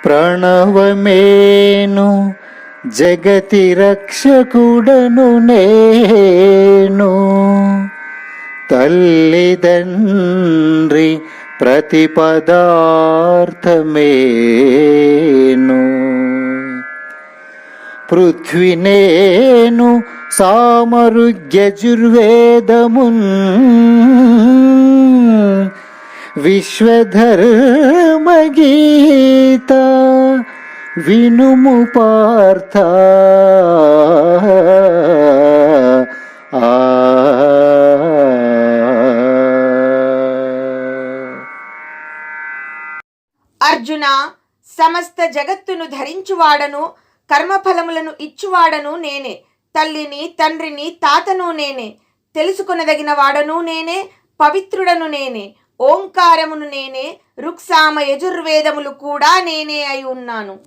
ప్రణవమేను జగతి రక్షకుడను నేను, తల్లిదండ్రి ప్రతిపదార్థమేను. పృథ్వీ నేను సామరుగ్యజుర్వేదమున్, విశ్వధర్మగీత వినుము పార్థ. అర్జున, సమస్త జగత్తును ధరించువాడను, కర్మఫలములను ఇచ్చువాడను నేనే. తల్లిని, తండ్రిని, తాతను నేనే. తెలుసుకొనదగిన వాడను నేనే, పవిత్రుడను నేనే. ఓంకారమును నేనే, ఋక్సామ యజుర్వేదములు కూడా నేనే అయి ఉన్నాను.